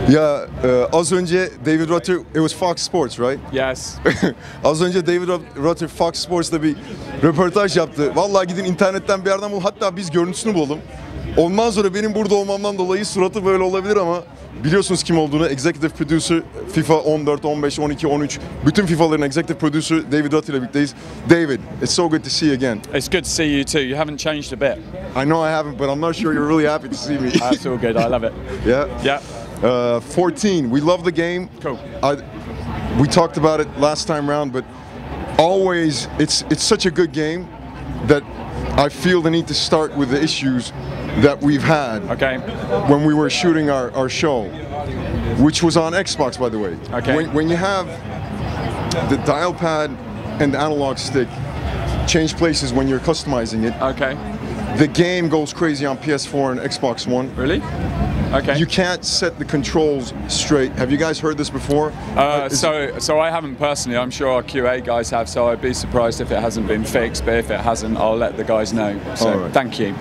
Ya az önce David Rutter, it was Fox Sports, right? Yes. Az önce David Rutter Fox Sports'ta bir röportaj yaptı. Vallahi gidin internetten bir yerden bulun, hatta biz görüntüsünü bulalım. Ondan sonra benim burada olmamdan dolayı suratı böyle olabilir ama biliyorsunuz kim olduğunu. Executive Producer, FIFA 14, 15, 12, 13. Bütün FIFA'ların Executive Producer David Rutter ile birlikteyiz. David, it's so good to see you again. It's good to see you too. You haven't changed a bit. I know I haven't, but I'm not sure you're really happy to see me. That's all good. I love it. Yeah? Yeah. 14, we love the game. Cool. We talked about it last time round, but always, it's such a good game that I feel the need to start with the issues that we've had when we were shooting our show, which was on Xbox, by the way. Okay. When you have the dial pad and the analog stick change places when you're customizing it, the game goes crazy on PS4 and Xbox One. Really? Okay. You can't set the controls straight. Have you guys heard this before? So I haven't personally. I'm sure our QA guys have. So I'd be surprised if it hasn't been fixed. But if it hasn't, I'll let the guys know. So thank you.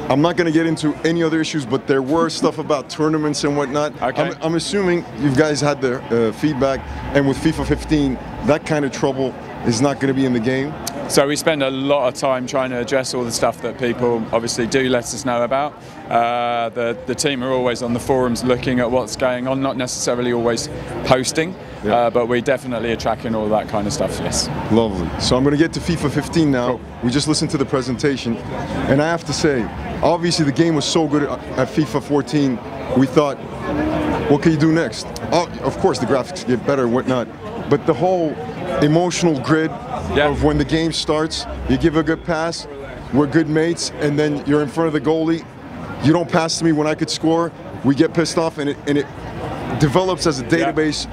I'm not going to get into any other issues, but there were stuff about tournaments and whatnot. Okay. I'm assuming you guys had the feedback, and with FIFA 15, that kind of trouble is not going to be in the game. So we spend a lot of time trying to address all the stuff that people obviously do let us know about. The team are always on the forums looking at what's going on, not necessarily always posting, but we definitely are tracking all that kind of stuff, yes. Lovely. So I'm going to get to FIFA 15 now. Cool. We just listened to the presentation, and I have to say, obviously the game was so good at FIFA 14, we thought, what can you do next? Of course the graphics get better and whatnot, but the whole emotional grid of when the game starts, you give a good pass, we're good mates, and then you're in front of the goalie, you don't pass to me when I could score, we get pissed off, and it develops as a database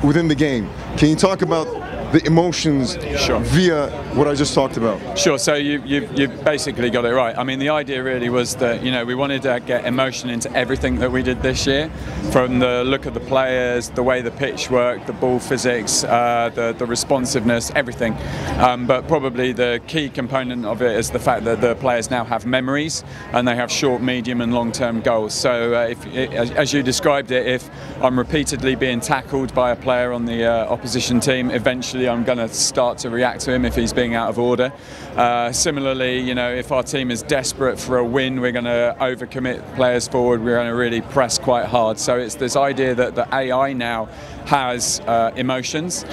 within the game. Can you talk about the emotions via what I just talked about? Sure, so you've basically got it right. I mean, the idea really was that, you know, we wanted to get emotion into everything that we did this year, from the look of the players, the way the pitch worked, the ball physics, the responsiveness, everything. But probably the key component of it is the fact that the players now have memories and they have short, medium and long-term goals. So as you described it, if I'm repeatedly being tackled by a player on the opposition team, eventually I'm going to start to react to him if he's being out of order. Similarly, you know, if our team is desperate for a win, we're going to overcommit players forward. We're going to really press quite hard. So it's this idea that the AI now has emotions.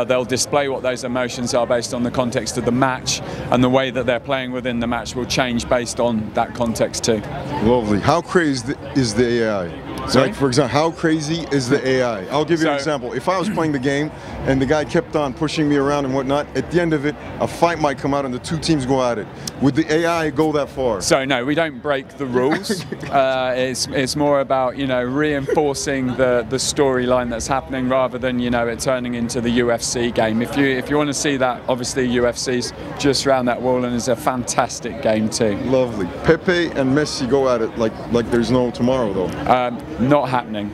They'll display what those emotions are based on the context of the match, and the way that they're playing within the match will change based on that context too. Lovely. How crazy is the AI? Like, for example, how crazy is the AI? I'll give you an example. If I was playing the game and the guy kept on pushing me around and whatnot, at the end of it, a fight might come out and the two teams go at it. Would the AI go that far? So no, we don't break the rules. It's more about, you know, reinforcing the storyline that's happening rather than, you know, it turning into the UFC game. If you want to see that, obviously UFC's just round that wall and is a fantastic game too. Lovely. Pepe and Messi go at it like there's no tomorrow though. Not happening.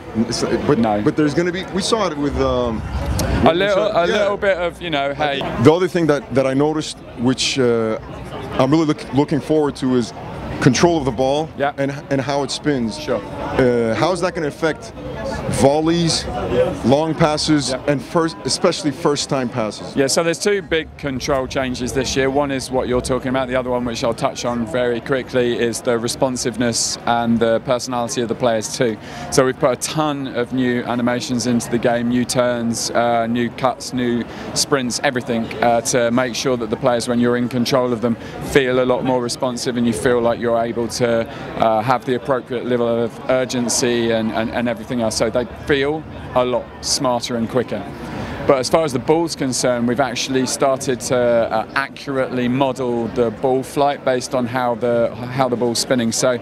But no. But there's going to be. We saw it with a little bit of, you know, hey. The other thing that I noticed, which I'm really looking forward to, is control of the ball and how it spins. Sure. How is that going to affect volleys, long passes, and especially first-time passes? Yeah, so there's two big control changes this year. One is what you're talking about. The other one, which I'll touch on very quickly, is the responsiveness and the personality of the players too. So we've put a ton of new animations into the game, new turns, new cuts, new sprints, everything, to make sure that the players, when you're in control of them, feel a lot more responsive and you feel like you're able to have the appropriate level of urgency and everything else. So they feel a lot smarter and quicker. But as far as the ball's concerned, we've actually started to accurately model the ball flight based on how the ball's spinning. So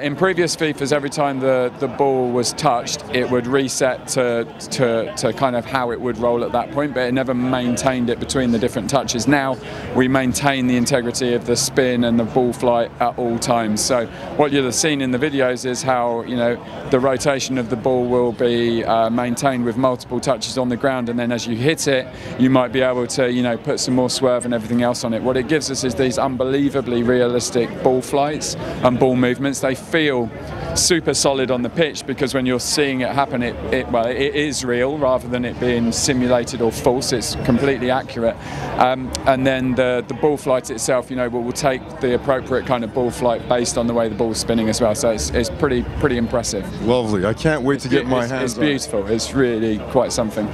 in previous FIFAs, every time the ball was touched, it would reset to kind of how it would roll at that point, but it never maintained it between the different touches. Now we maintain the integrity of the spin and the ball flight at all times. So what you'll have seen in the videos is how, you know, the rotation of the ball will be maintained with multiple touches on the ground, and then as you hit it, you might be able to, you know, put some more swerve and everything else on it. What it gives us is these unbelievably realistic ball flights and ball movements. They feel super solid on the pitch, because when you're seeing it happen, it is real rather than it being simulated or false. It's completely accurate. And then the ball flight itself, you know, will take the appropriate kind of ball flight based on the way the ball's spinning as well. So it's pretty impressive. Lovely. I can't wait to get my hands on it. It's beautiful. It's really quite something.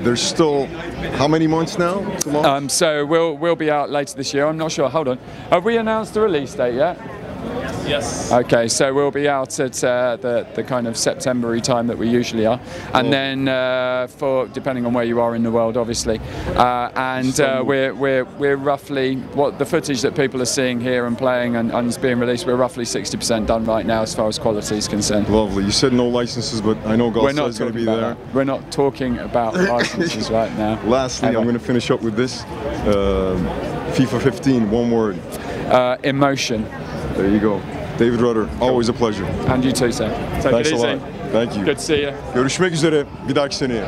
There's still how many months now? So we'll be out later this year. I'm not sure. Hold on. Have we announced the release date yet? Yes. Okay, so we'll be out at the kind of September-y time that we usually are, and then for depending on where you are in the world, obviously, we're roughly what the footage that people are seeing here and playing and is being released. We're roughly 60% done right now as far as quality is concerned. Lovely. You said no licenses, but I know Galatasaray is going to be there. That. We're not talking about licenses right now. Lastly, I'm going to finish up with this. FIFA 15. One word. Emotion. There you go. David Rutter, always a pleasure. And you too, sir. Take it easy. Thank you. Good to see you. Görüşmek üzere. Bir dahaki seneye.